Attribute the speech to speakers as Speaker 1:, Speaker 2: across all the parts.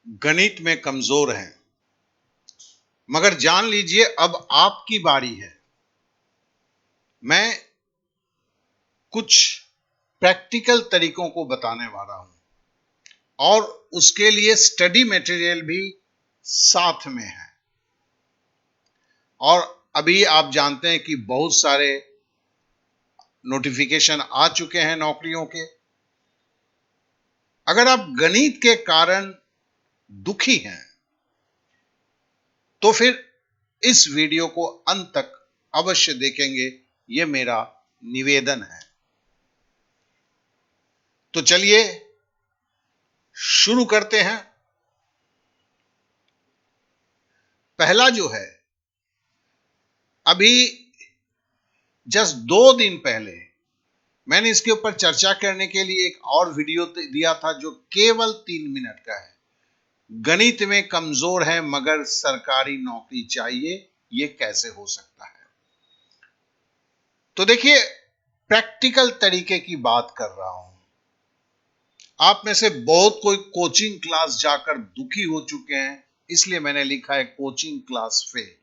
Speaker 1: गणित में कमजोर हैं, मगर जान लीजिए अब आपकी बारी है। मैं कुछ प्रैक्टिकल तरीकों को बताने वाला हूं और उसके लिए स्टडी मटेरियल भी साथ में है। और अभी आप जानते हैं कि बहुत सारे नोटिफिकेशन आ चुके हैं नौकरियों के। अगर आप गणित के कारण दुखी हैं तो फिर इस वीडियो को अंत तक अवश्य देखेंगे, यह मेरा निवेदन है। तो चलिए शुरू करते हैं। पहला जो है, अभी जस्ट 2 दिन पहले मैंने इसके ऊपर चर्चा करने के लिए एक और वीडियो दिया था जो केवल 3 मिनट का है। गणित में कमजोर है मगर सरकारी नौकरी चाहिए, यह कैसे हो सकता है। तो देखिए, प्रैक्टिकल तरीके की बात कर रहा हूं। आप में से बहुत कोई कोचिंग क्लास जाकर दुखी हो चुके हैं, इसलिए मैंने लिखा है कोचिंग क्लास फेल।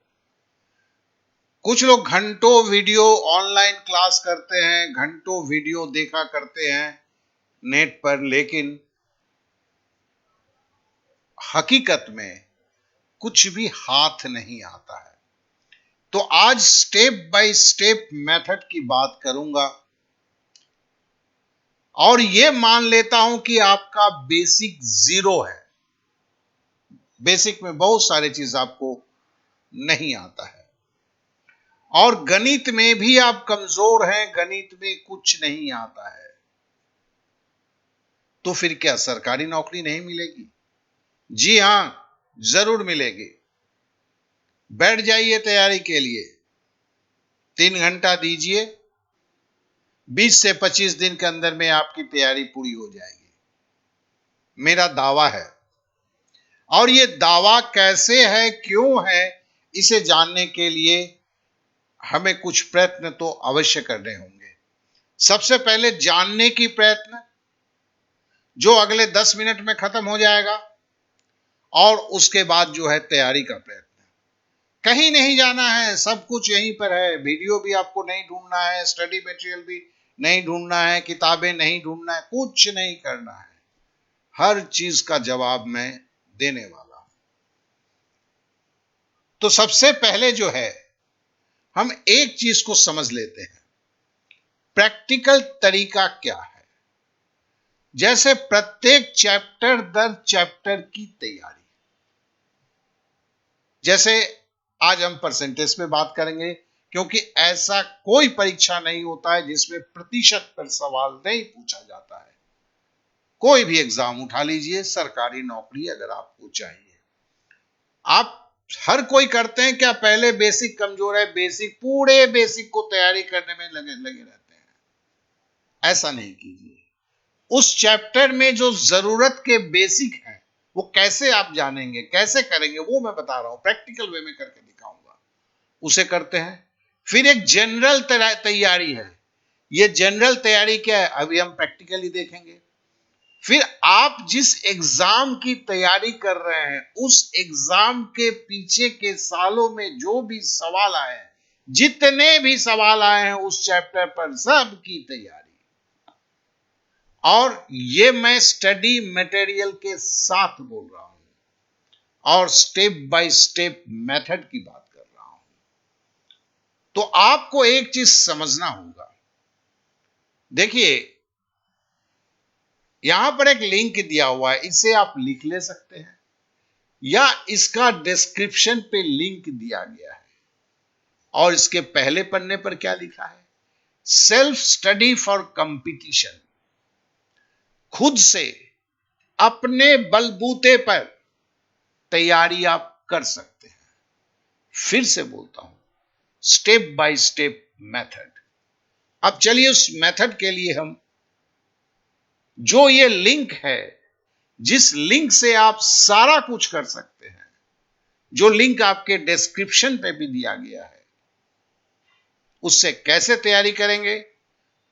Speaker 1: कुछ लोग घंटों वीडियो ऑनलाइन क्लास करते हैं, घंटों वीडियो देखा करते हैं नेट पर, लेकिन हकीकत में कुछ भी हाथ नहीं आता है। तो आज स्टेप बाय स्टेप मेथड की बात करूंगा और यह मान लेता हूं कि आपका बेसिक 0 है। बेसिक में बहुत सारी चीज आपको नहीं आता है और गणित में भी आप कमजोर हैं, गणित में कुछ नहीं आता है। तो फिर क्या सरकारी नौकरी नहीं मिलेगी? जी हां, जरूर मिलेगी। बैठ जाइए तैयारी के लिए, 3 घंटा दीजिए, 20 से 25 दिन के अंदर में आपकी तैयारी पूरी हो जाएगी, मेरा दावा है। और यह दावा कैसे है, क्यों है, इसे जानने के लिए हमें कुछ प्रयत्न तो अवश्य करने होंगे। सबसे पहले जानने की प्रयत्न, जो अगले 10 मिनट में खत्म हो जाएगा, और उसके बाद जो है तैयारी का प्रयत्न। कहीं नहीं जाना है, सब कुछ यहीं पर है। वीडियो भी आपको नहीं ढूंढना है, स्टडी मटेरियल भी नहीं ढूंढना है, किताबें नहीं ढूंढना है, कुछ नहीं करना है। हर चीज का जवाब मैं देने वाला हूं। तो सबसे पहले जो है, हम एक चीज को समझ लेते हैं, प्रैक्टिकल तरीका क्या है। जैसे प्रत्येक चैप्टर दर चैप्टर की तैयारी। जैसे आज हम परसेंटेज पे बात करेंगे, क्योंकि ऐसा कोई परीक्षा नहीं होता है जिसमें प्रतिशत पर सवाल नहीं पूछा जाता है। कोई भी एग्जाम उठा लीजिए, सरकारी नौकरी अगर आपको चाहिए, आप हर कोई करते हैं क्या, पहले बेसिक कमजोर है, बेसिक पूरे बेसिक को तैयारी करने में लगे रहते हैं। ऐसा नहीं कीजिए। उस चैप्टर में जो जरूरत के बेसिक है, वो कैसे आप जानेंगे, कैसे करेंगे, वो मैं बता रहा हूं, प्रैक्टिकल वे में करके दिखाऊंगा। उसे करते हैं। फिर एक जनरल तैयारी है। ये जनरल तैयारी क्या है, अभी हम प्रैक्टिकली देखेंगे। फिर आप जिस एग्जाम की तैयारी कर रहे हैं, उस एग्जाम के पीछे के सालों में जो भी सवाल आए हैं, जितने भी सवाल आए हैं उस चैप्टर पर, सब की तैयारी। और ये मैं स्टडी मटेरियल के साथ बोल रहा हूं और स्टेप बाय स्टेप मेथड की बात कर रहा हूं। तो आपको एक चीज समझना होगा। देखिए, यहां पर एक लिंक दिया हुआ है, इसे आप लिख ले सकते हैं या इसका डिस्क्रिप्शन पे लिंक दिया गया है। और इसके पहले पन्ने पर क्या लिखा है, सेल्फ स्टडी फॉर कंपटीशन। खुद से अपने बलबूते पर तैयारी आप कर सकते हैं। फिर से बोलता हूं, स्टेप बाय स्टेप मेथड। अब चलिए उस मेथड के लिए हम, जो ये लिंक है, जिस लिंक से आप सारा कुछ कर सकते हैं, जो लिंक आपके डिस्क्रिप्शन पे भी दिया गया है, उससे कैसे तैयारी करेंगे,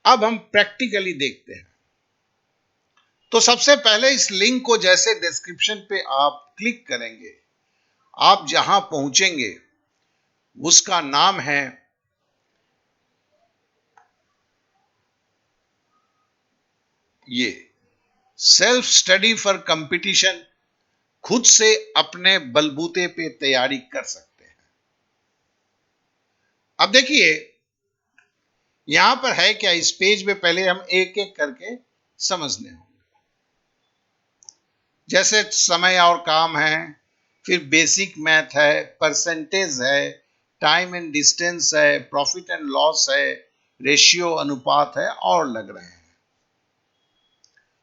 Speaker 1: अब हम प्रैक्टिकली देखते हैं। तो सबसे पहले इस लिंक को जैसे डिस्क्रिप्शन पे आप क्लिक करेंगे, आप जहां पहुंचेंगे उसका नाम है ये सेल्फ स्टडी फॉर कंपटीशन, खुद से अपने बलबूते पे तैयारी कर सकते हैं। अब देखिए यहां पर है क्या, इस पेज में पहले हम एक एक करके समझने होंगे। जैसे समय और काम है, फिर बेसिक मैथ है, परसेंटेज है, टाइम एंड डिस्टेंस है, प्रॉफिट एंड लॉस है, रेशियो अनुपात है और लग रहे हैं।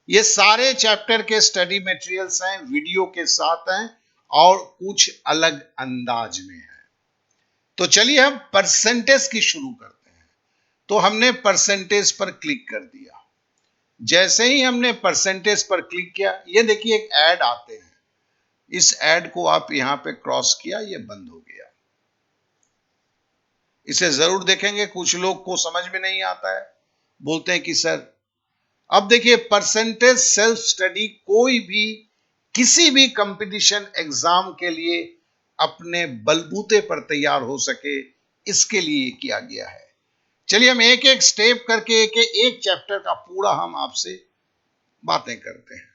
Speaker 1: ये सारे चैप्टर के स्टडी मटेरियल्स हैं, वीडियो के साथ हैं और कुछ अलग अंदाज में है। तो चलिए हम परसेंटेज की शुरू करते हैं। तो हमने परसेंटेज पर क्लिक कर दिया। जैसे ही हमने परसेंटेज पर क्लिक किया, ये देखिए एक ऐड आते हैं, इस ऐड को आप यहां पे क्रॉस किया, ये बंद हो गया। इसे जरूर देखेंगे, कुछ लोग को समझ में नहीं आता है, बोलते हैं कि सर। अब देखिए परसेंटेज सेल्फ स्टडी कोई भी किसी भी कंपटीशन एग्जाम के लिए अपने बलबूते पर तैयार हो सके, इसके लिए किया गया है। चलिए हम एक एक स्टेप करके एक चैप्टर का पूरा हम आपसे बातें करते हैं।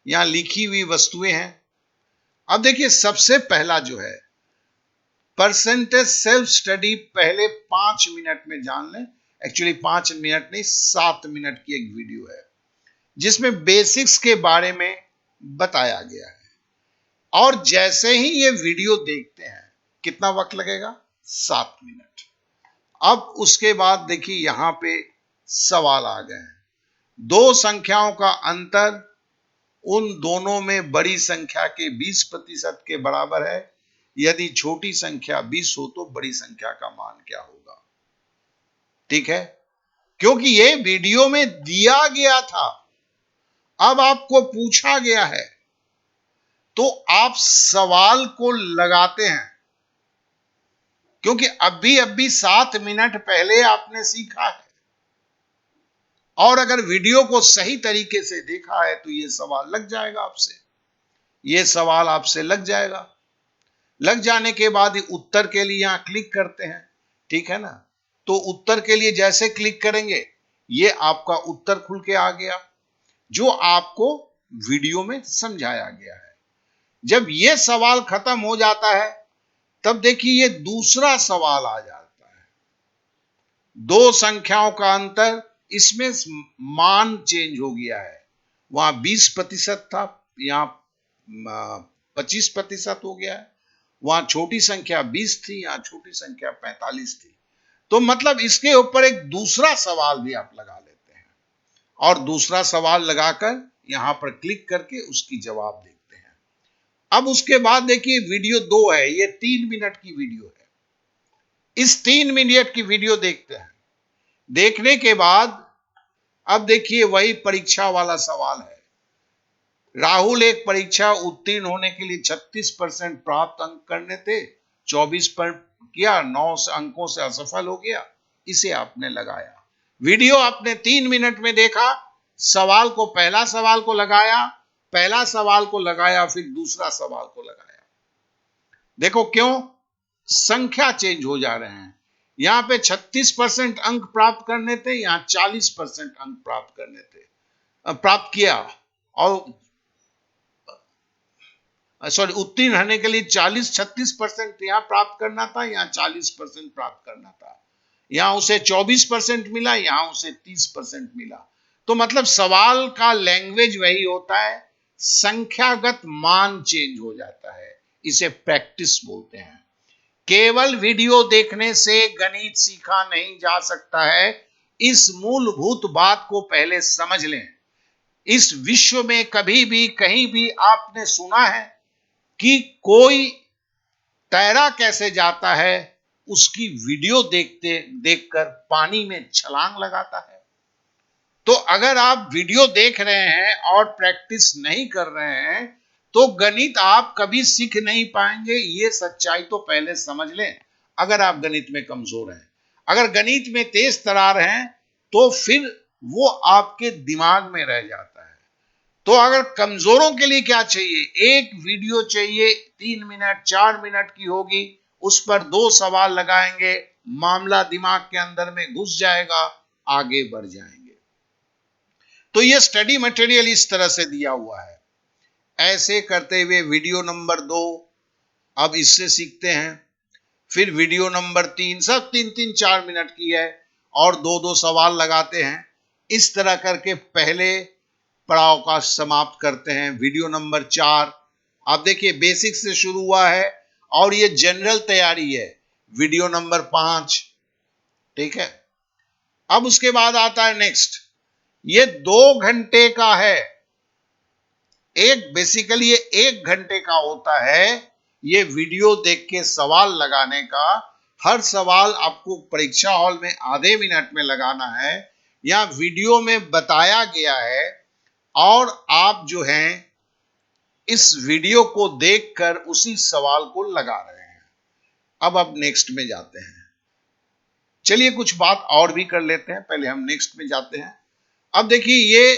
Speaker 1: यहां लिखी हुई वस्तुएं हैं। अब देखिए सबसे पहला जो है परसेंटेज सेल्फ स्टडी, पहले 5 मिनट में जान लें। एक्चुअली 5 मिनट नहीं, 7 मिनट की एक वीडियो है जिसमें बेसिक्स के बारे में बताया गया है। और जैसे ही ये वीडियो देखते हैं, कितना वक्त लगेगा, 7 मिनट। अब उसके बाद देखिए यहां पे सवाल आ गए हैं। दो संख्याओं का अंतर उन दोनों में बड़ी संख्या के 20% के बराबर है। यदि छोटी संख्या 20 हो तो बड़ी संख्या का मान क्या होगा। ठीक है, क्योंकि ये वीडियो में दिया गया था, अब आपको पूछा गया है तो आप सवाल को लगाते हैं। क्योंकि अभी 7 मिनट पहले आपने सीखा है, और अगर वीडियो को सही तरीके से देखा है तो ये सवाल लग जाएगा आपसे, ये सवाल आपसे लग जाएगा। लग जाने के बाद उत्तर के लिए यहां क्लिक करते हैं, ठीक है ना। तो उत्तर के लिए जैसे क्लिक करेंगे, ये आपका उत्तर खुल के आ गया जो आपको वीडियो में समझाया गया है। जब ये सवाल खत्म हो जाता है, तब देखिए ये दूसरा सवाल आ जाता है। दो संख्याओं का अंतर, इसमें मान चेंज हो गया है। वहां 20% था, यहां 25% हो गया है। वहां छोटी संख्या 20 थी, यहां छोटी संख्या 45 थी। तो मतलब इसके ऊपर एक दूसरा सवाल भी आप लगा लेते हैं, और दूसरा सवाल लगाकर यहां पर क्लिक करके उसकी जवाब देखते हैं। अब उसके बाद देखिए वीडियो 2 है, ये 3 मिनट की वीडियो है। इस 3 मिनट की वीडियो देखते हैं। देखने के बाद अब देखिए वही परीक्षा वाला सवाल है। राहुल एक परीक्षा उत्तीर्ण होने के लिए 36% प्राप्त अंक करने थे, 24 पर किया, 9 अंकों से असफल हो गया। इसे आपने लगाया। वीडियो आपने 3 मिनट में देखा, सवाल को, पहला सवाल को लगाया, पहला सवाल को लगाया, फिर दूसरा सवाल को लगाया। देखो क्यों, संख्या चेंज हो जा रहे हैं। यहां पे 36% अंक प्राप्त करने थे, यहां 40% अंक प्राप्त करने थे, प्राप्त किया। और सॉरी, उत्तीर्ण होने के लिए 36% यहां प्राप्त करना था, यहां 40% प्राप्त करना था। यहां उसे 24% मिला, यहां उसे 30% मिला। तो मतलब सवाल का लैंग्वेज वही होता है, संख्यागत मान चेंज हो जाता है। इसे प्रैक्टिस बोलते हैं। केवल वीडियो देखने से गणित सीखा नहीं जा सकता है। इस मूलभूत बात को पहले समझ लें। इस विश्व में कभी भी कहीं भी आपने सुना है कि कोई तैरा कैसे जाता है, उसकी वीडियो देखकर पानी में छलांग लगाता है? तो अगर आप वीडियो देख रहे हैं और प्रैक्टिस नहीं कर रहे हैं, तो गणित आप कभी सीख नहीं पाएंगे। ये सच्चाई तो पहले समझ लें। अगर आप गणित में कमजोर हैं, अगर गणित में तेज तरार हैं, तो फिर वो आपके दिमाग में रह जाता है। तो अगर कमजोरों के लिए क्या चाहिए, एक वीडियो चाहिए 3 मिनट 4 मिनट की होगी, उस पर 2 सवाल लगाएंगे, मामला दिमाग के अंदर में घुस जाएगा, आगे बढ़ जाएंगे। तो यह स्टडी मटेरियल इस तरह से दिया हुआ है। ऐसे करते हुए वीडियो नंबर 2, अब इससे सीखते हैं। फिर वीडियो नंबर 3, सब 3-3 4 मिनट की है और 2-2 सवाल लगाते हैं। इस तरह करके पहले पड़ाव का समाप्त करते हैं। वीडियो नंबर 4, आप देखिए बेसिक से शुरू हुआ है और ये जनरल तैयारी है। वीडियो नंबर 5, ठीक है। अब उसके बाद आता है नेक्स्ट, ये 2 घंटे का है। बेसिकली ये 1 घंटे का होता है। ये वीडियो देख के सवाल लगाने का, हर सवाल आपको परीक्षा हॉल में आधे मिनट में लगाना है, या वीडियो में बताया गया है और आप जो हैं इस वीडियो को देखकर उसी सवाल को लगा रहे हैं। अब नेक्स्ट में जाते हैं। चलिए कुछ बात और भी कर लेते हैं, पहले हम नेक्स्ट में जाते हैं। अब देखिए ये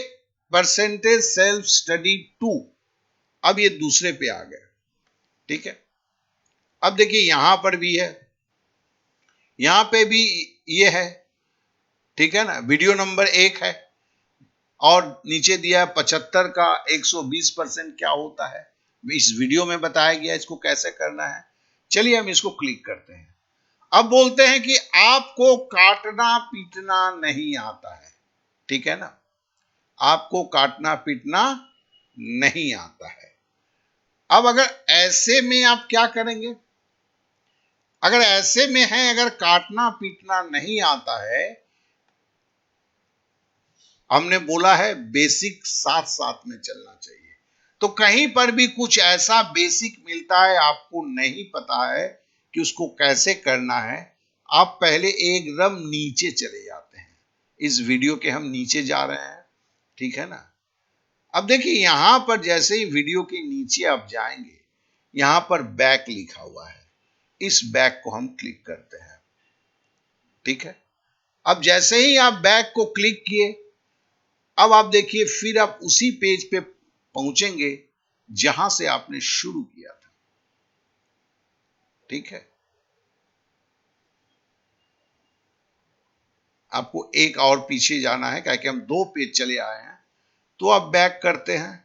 Speaker 1: परसेंटेज सेल्फ स्टडी 2, अब ये दूसरे पे आ गए, ठीक है। अब देखिए यहां पर भी है, यहां पे भी ये है, ठीक है ना। वीडियो नंबर 1 है और नीचे दिया है 75 का 120% क्या होता है, इस वीडियो में बताया गया इसको कैसे करना है। चलिए हम इसको क्लिक करते हैं। अब बोलते हैं कि आपको काटना पीटना नहीं आता है, ठीक है ना, आपको काटना पीटना नहीं आता है। अब अगर ऐसे में आप क्या करेंगे, अगर ऐसे में है, अगर काटना पीटना नहीं आता है, हमने बोला है बेसिक साथ साथ में चलना चाहिए। तो कहीं पर भी कुछ ऐसा बेसिक मिलता है, आपको नहीं पता है कि उसको कैसे करना है, आप पहले एकदम नीचे चले जाते हैं। इस वीडियो के हम नीचे जा रहे हैं, ठीक है ना। अब देखिए यहां पर जैसे ही वीडियो के नीचे आप जाएंगे, यहां पर बैक लिखा हुआ है, इस बैक को हम क्लिक करते हैं, ठीक है। अब जैसे ही आप बैक को क्लिक किए, अब आप देखिए फिर आप उसी पेज पे पहुंचेंगे जहां से आपने शुरू किया था, ठीक है। आपको एक और पीछे जाना है, क्योंकि हम 2 पेज चले आए हैं। तो आप बैक करते हैं।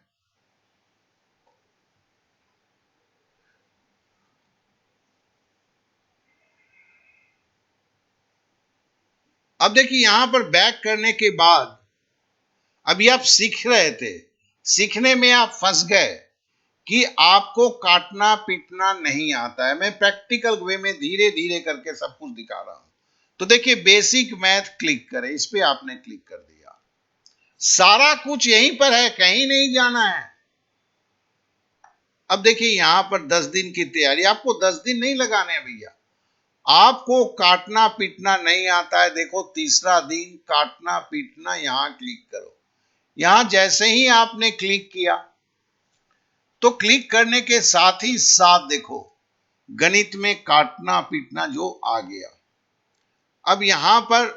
Speaker 1: अब देखिए यहां पर बैक करने के बाद अभी आप सीख रहे थे, सीखने में आप फंस गए कि आपको काटना पीटना नहीं आता है। मैं प्रैक्टिकल वे में धीरे धीरे करके सब कुछ दिखा रहा हूं। तो देखिए बेसिक मैथ क्लिक करें, इस पे आपने क्लिक कर दिया, सारा कुछ यहीं पर है, कहीं नहीं जाना है। अब देखिए यहां पर 10 दिन की तैयारी, आपको 10 दिन नहीं लगाने हैं भैया, आपको काटना पीटना नहीं आता है। देखो तीसरा दिन काटना पीटना, यहां क्लिक करो। यहां जैसे ही आपने क्लिक किया, तो क्लिक करने के साथ ही साथ देखो गणित में काटना पीटना जो आ गया। अब यहां पर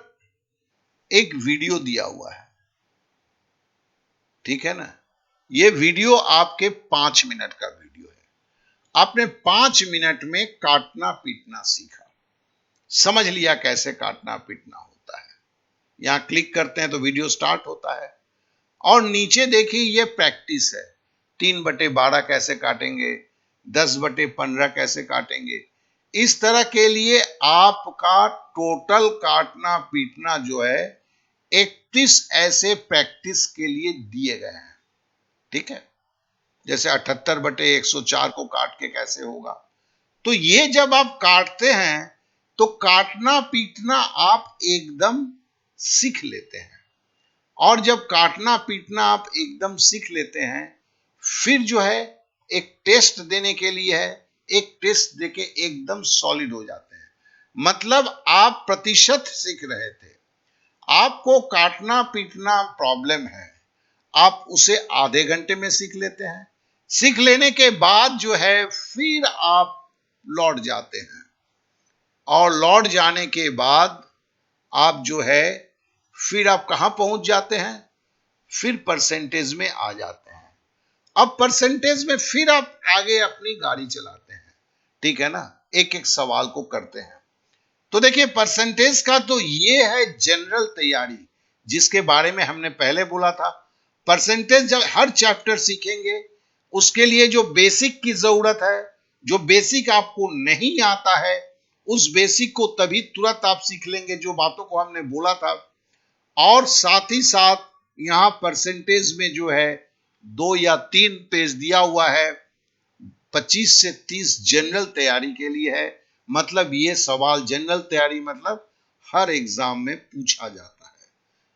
Speaker 1: एक वीडियो दिया हुआ है, ठीक है ना। यह वीडियो आपके 5 मिनट का वीडियो है। आपने 5 मिनट में काटना पीटना सीखा, समझ लिया कैसे काटना पीटना होता है। यहां क्लिक करते हैं तो वीडियो स्टार्ट होता है और नीचे देखिए ये प्रैक्टिस है, 3/12 कैसे काटेंगे, 10/15 कैसे काटेंगे। इस तरह के लिए आपका टोटल काटना पीटना जो है 31 ऐसे प्रैक्टिस के लिए दिए गए हैं, ठीक है। जैसे 78/104 को काट के कैसे होगा। तो ये जब आप काटते हैं तो काटना पीटना आप एकदम सीख लेते हैं। और जब काटना पीटना आप एकदम सीख लेते हैं, फिर जो है एक टेस्ट देने के लिए है, एक टेस्ट देके एकदम सॉलिड हो जाते हैं। मतलब आप प्रतिशत सीख रहे थे, आपको काटना पीटना प्रॉब्लम है, आप उसे आधे घंटे में सीख लेते हैं। सीख लेने के बाद जो है फिर आप लौट जाते हैं और लौट जाने के बाद आप जो है फिर आप कहां पहुंच जाते हैं, फिर परसेंटेज में आ जाते हैं। अब परसेंटेज में फिर आप आगे अपनी गाड़ी चलाते हैं, ठीक है ना, एक एक सवाल को करते हैं। तो देखिए परसेंटेज का तो ये है जनरल तैयारी, जिसके बारे में हमने पहले बोला था। परसेंटेज जब हर चैप्टर सीखेंगे, उसके लिए जो बेसिक की जरूरत है, जो बेसिक आपको नहीं आता है, उस बेसिक को तभी तुरंत आप सीख लेंगे, जो बातों को हमने बोला था। और साथ ही साथ यहां परसेंटेज में जो है 2 या 3 पेज दिया हुआ है, 25 से 30 जनरल तैयारी के लिए है। मतलब ये सवाल जनरल तैयारी मतलब हर एग्जाम में पूछा जाता है।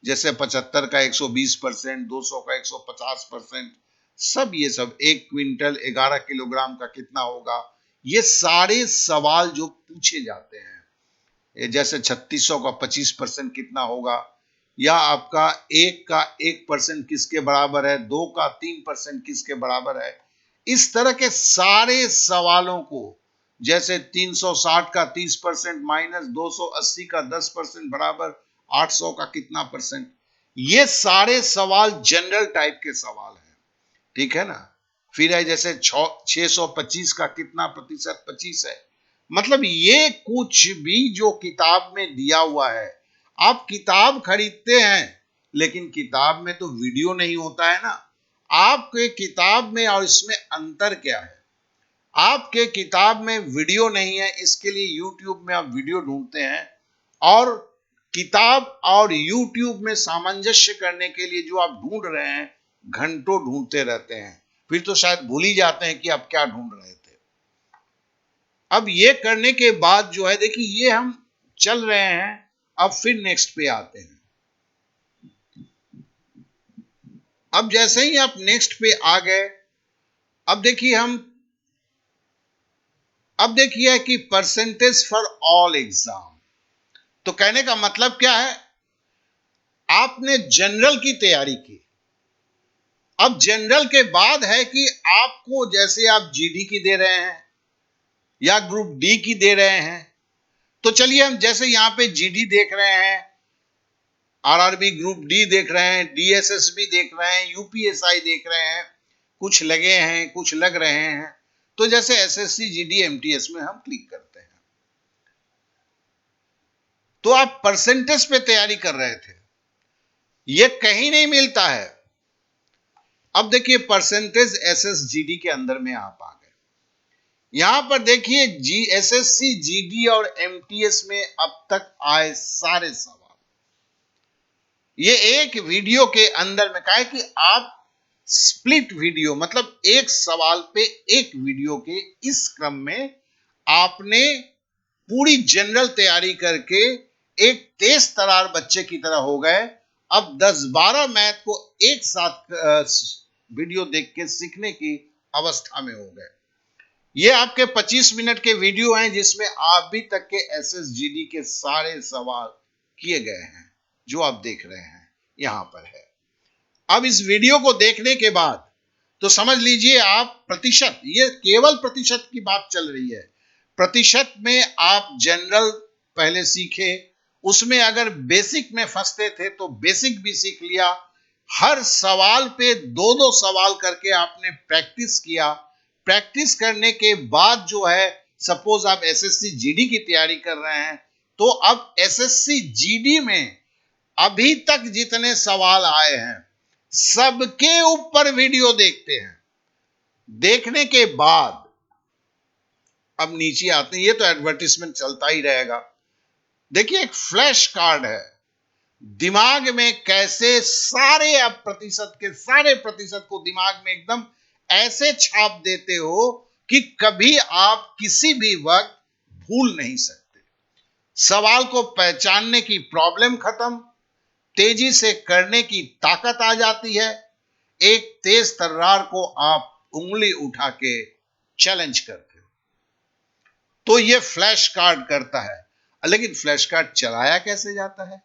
Speaker 1: जैसे 75 का 120%, 200 का 150%, सब ये सब 1 क्विंटल 11 किलोग्राम का कितना होगा, ये सारे सवाल जो पूछे जाते हैं। जैसे 3600 का 25% कितना होगा, या आपका 1 का 1% किसके बराबर है, 2 का 3% किसके बराबर है। इस तरह के सारे सवालों को, जैसे 360 का 30% माइनस 280 का 10% बराबर 800 का कितना परसेंट, ये सारे सवाल जनरल टाइप के सवाल हैं, ठीक है ना। फिर है जैसे 625 का कितना प्रतिशत 25 है। मतलब ये कुछ भी जो किताब में दिया हुआ है, आप किताब खरीदते हैं, लेकिन किताब में तो वीडियो नहीं होता है ना। आपके किताब में और इसमें अंतर क्या है, आपके किताब में वीडियो नहीं है, इसके लिए यूट्यूब में आप वीडियो ढूंढते हैं, और किताब और यूट्यूब में सामंजस्य करने के लिए जो आप ढूंढ रहे हैं, घंटों ढूंढते रहते हैं, फिर तो शायद भूल ही जाते हैं कि आप क्या ढूंढ रहे थे। अब ये करने के बाद जो है, देखिए ये हम चल रहे हैं, अब फिर नेक्स्ट पे आते हैं। अब जैसे ही आप नेक्स्ट पे आ गए, अब देखिए अब देखिए कि परसेंटेज फॉर ऑल एग्जाम। तो कहने का मतलब क्या है, आपने जनरल की तैयारी की, अब जनरल के बाद है कि आपको, जैसे आप जीडी की दे रहे हैं या ग्रुप डी की दे रहे हैं, तो चलिए हम जैसे यहां पे जीडी देख रहे हैं, आरआरबी ग्रुप डी देख रहे हैं, डीएसएसबी देख रहे हैं, यूपीएसआई देख रहे हैं, कुछ लगे हैं कुछ लग रहे हैं। तो जैसे एसएससी जीडी एमटीएस में हम क्लिक करते हैं, तो आप परसेंटेज पे तैयारी कर रहे थे, ये कहीं नहीं मिलता है। अब देखिए परसेंटेज एसएसजीडी के अंदर में आप आ गए, यहां पर देखिए एसएससी जीडी और एमटीएस में अब तक आए सारे सवाल, ये एक वीडियो के अंदर में, कहा है कि आप स्प्लिट वीडियो, मतलब एक सवाल पे एक वीडियो के इस क्रम में आपने पूरी जनरल तैयारी करके एक तेज तरार बच्चे की तरह हो गए। अब 10-12 मैथ को एक साथ वीडियो देख के सीखने की अवस्था में हो गए। ये आपके 25 मिनट के वीडियो हैं, जिसमें अभी तक के एसएसजीडी के सारे सवाल किए गए हैं, जो आप देख रहे हैं यहां पर है। अब इस वीडियो को देखने के बाद तो समझ लीजिए आप प्रतिशत, ये केवल प्रतिशत की बात चल रही है, प्रतिशत में आप जनरल पहले सीखे, उसमें अगर बेसिक में फंसते थे तो बेसिक भी सीख लिया, हर सवाल पे 2-2 सवाल करके आपने प्रैक्टिस किया। प्रैक्टिस करने के बाद जो है, सपोज आप एसएससी जीडी की तैयारी कर रहे हैं, तो अब एसएससी जीडी में अभी तक जितने सवाल आए हैं, सबके ऊपर वीडियो देखते हैं। देखने के बाद अब नीचे आते हैं, ये तो एडवर्टाइजमेंट चलता ही रहेगा। देखिए एक फ्लैश कार्ड है, दिमाग में कैसे सारे आप प्रतिशत के सारे प्रतिशत को दिमाग में एकदम ऐसे छाप देते हो कि कभी आप किसी भी वक्त भूल नहीं सकते। सवाल को पहचानने की प्रॉब्लम खत्म, तेजी से करने की ताकत आ जाती है, एक तेज तर्रार को आप उंगली उठा के चैलेंज करते हो। तो ये फ्लैश कार्ड करता है, लेकिन फ्लैश कार्ड चलाया कैसे जाता है,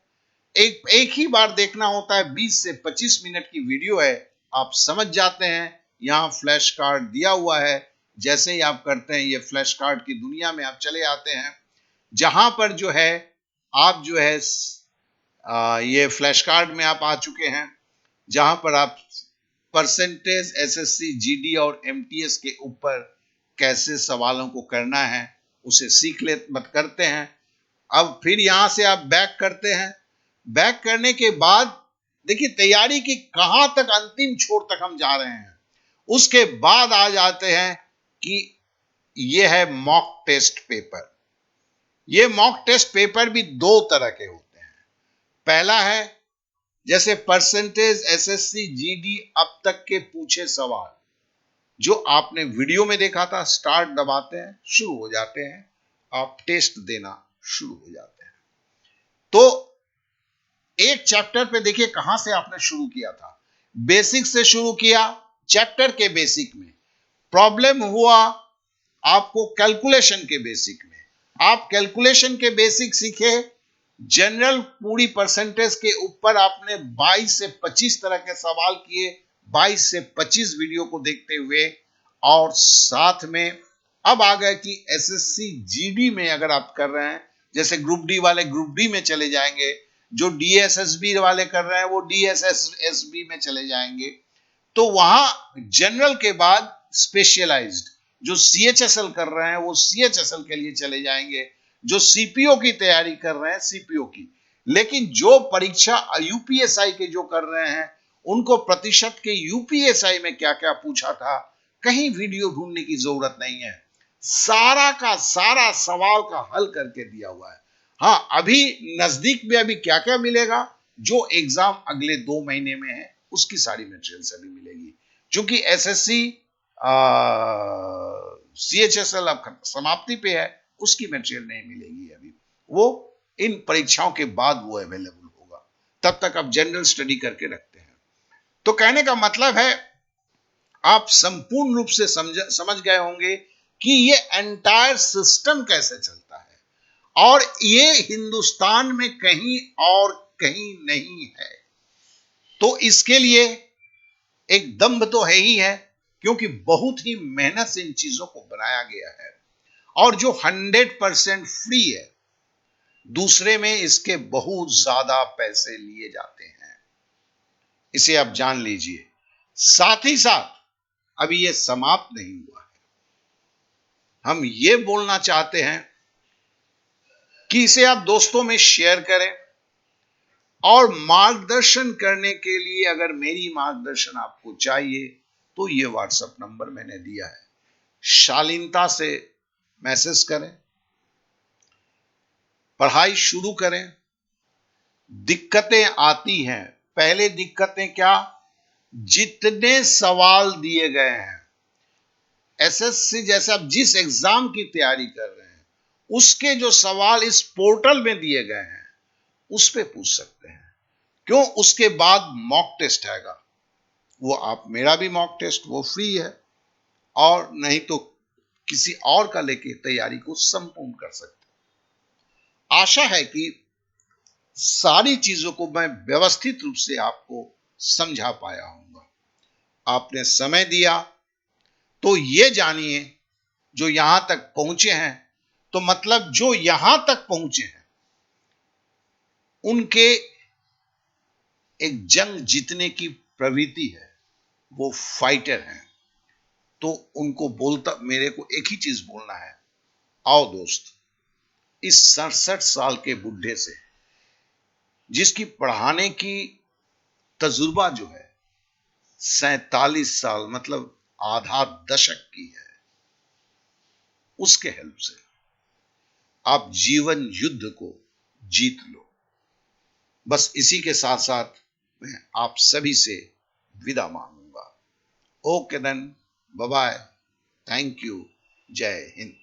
Speaker 1: एक ही बार देखना होता है, 20 से 25 मिनट की वीडियो है, आप समझ जाते हैं। यहां फ्लैश कार्ड दिया हुआ है, जैसे ही आप करते हैं, ये फ्लैश कार्ड की दुनिया में आप चले आते हैं, जहां पर जो है आप जो है ये फ्लैश कार्ड में आप आ चुके हैं, जहां पर आप परसेंटेज एसएससी जीडी और एमटीएस के ऊपर कैसे सवालों को करना है उसे सीख ले मत करते हैं। अब फिर यहां से आप बैक करते हैं। बैक करने के बाद देखिए तैयारी की कहां तक अंतिम छोर तक हम जा रहे हैं। उसके बाद आ जाते हैं कि यह है मॉक टेस्ट पेपर। ये मॉक टेस्ट पेपर भी दो तरह के होते हैं। पहला है जैसे परसेंटेज एसएससी जीडी अब तक के पूछे सवाल जो आपने वीडियो में देखा था, स्टार्ट दबाते हैं, शुरू हो जाते हैं, आप टेस्ट देना शुरू हो जाते हैं। तो एक चैप्टर पे देखिए कहां से आपने शुरू किया था, बेसिक से शुरू किया। चैप्टर के बेसिक में प्रॉब्लम हुआ आपको कैलकुलेशन के बेसिक में, आप कैलकुलेशन के बेसिक सीखे। जनरल पूरी परसेंटेज के ऊपर आपने 22 से 25 तरह के सवाल किए, 22 से 25 वीडियो को देखते हुए। और साथ में अब आ गए कि एसएससी जीडी में अगर आप कर रहे हैं, जैसे ग्रुप डी वाले ग्रुप डी में चले जाएंगे, जो डीएसएसबी वाले कर रहे हैं वो डीएसएसबी में चले जाएंगे। तो वहां जनरल के बाद स्पेशलाइज्ड जो सीएचएसएल कर रहे हैं वो सीएचएसएल के लिए चले जाएंगे, जो सीपीओ की तैयारी कर रहे हैं सीपीओ की। लेकिन जो परीक्षा यूपीएसआई के जो कर रहे हैं उनको प्रतिशत के यूपीएसआई में क्या क्या पूछा था कहीं वीडियो ढूंढने की जरूरत नहीं है, सारा का सारा सवाल का हल करके दिया हुआ है। हाँ, अभी नजदीक में अभी क्या क्या मिलेगा, जो एग्जाम अगले 2 महीने में है उसकी सारी मटेरियल अभी मिलेगी। क्योंकि एसएससी सीएचएसएल अब समाप्ति पे है, उसकी मटेरियल नहीं मिलेगी अभी, वो इन परीक्षाओं के बाद वो अवेलेबल होगा। तब तक आप जनरल स्टडी करके रखते हैं। तो कहने का मतलब है आप संपूर्ण रूप से समझ गए होंगे कि ये एंटायर सिस्टम कैसे चलता है और ये हिंदुस्तान में कहीं और कहीं नहीं है। तो इसके लिए एक दम्भ तो है ही है, क्योंकि बहुत ही मेहनत से इन चीजों को बनाया गया है। और जो 100% फ्री है, दूसरे में इसके बहुत ज्यादा पैसे लिए जाते हैं, इसे आप जान लीजिए। साथ ही साथ अभी यह समाप्त नहीं हुआ है। हम ये बोलना चाहते हैं कि इसे आप दोस्तों में शेयर करें, और मार्गदर्शन करने के लिए अगर मेरी मार्गदर्शन आपको चाहिए तो ये व्हाट्सएप नंबर मैंने दिया है, शालीनता से मैसेज करें, पढ़ाई शुरू करें। दिक्कतें आती हैं, पहले दिक्कतें क्या, जितने सवाल दिए गए हैं एसएससी जैसे आप जिस एग्जाम की तैयारी कर रहे हैं उसके जो सवाल इस पोर्टल में दिए गए हैं उस पे पूछ सकते हैं। क्यों, उसके बाद मॉक टेस्ट आएगा, वो आप मेरा भी मॉक टेस्ट वो फ्री है, और नहीं तो किसी और का लेके तैयारी को संपूर्ण कर सकते हैं। आशा है कि सारी चीजों को मैं व्यवस्थित रूप से आपको समझा पाया हूंगा। आपने समय दिया तो ये जानिए जो यहां तक पहुंचे हैं, तो मतलब जो यहां तक पहुंचे हैं उनके एक जंग जीतने की प्रवृत्ति है, वो फाइटर हैं। तो उनको बोलता मेरे को एक ही चीज बोलना है, आओ दोस्त, इस 67 साल के बुढ़े से जिसकी पढ़ाने की तजुर्बा जो है 47 साल मतलब आधा दशक की है, उसके हेल्प से आप जीवन युद्ध को जीत लो। बस इसी के साथ साथ मैं आप सभी से विदा मांगूंगा। Okay then, bye bye, thank you, जय हिंद।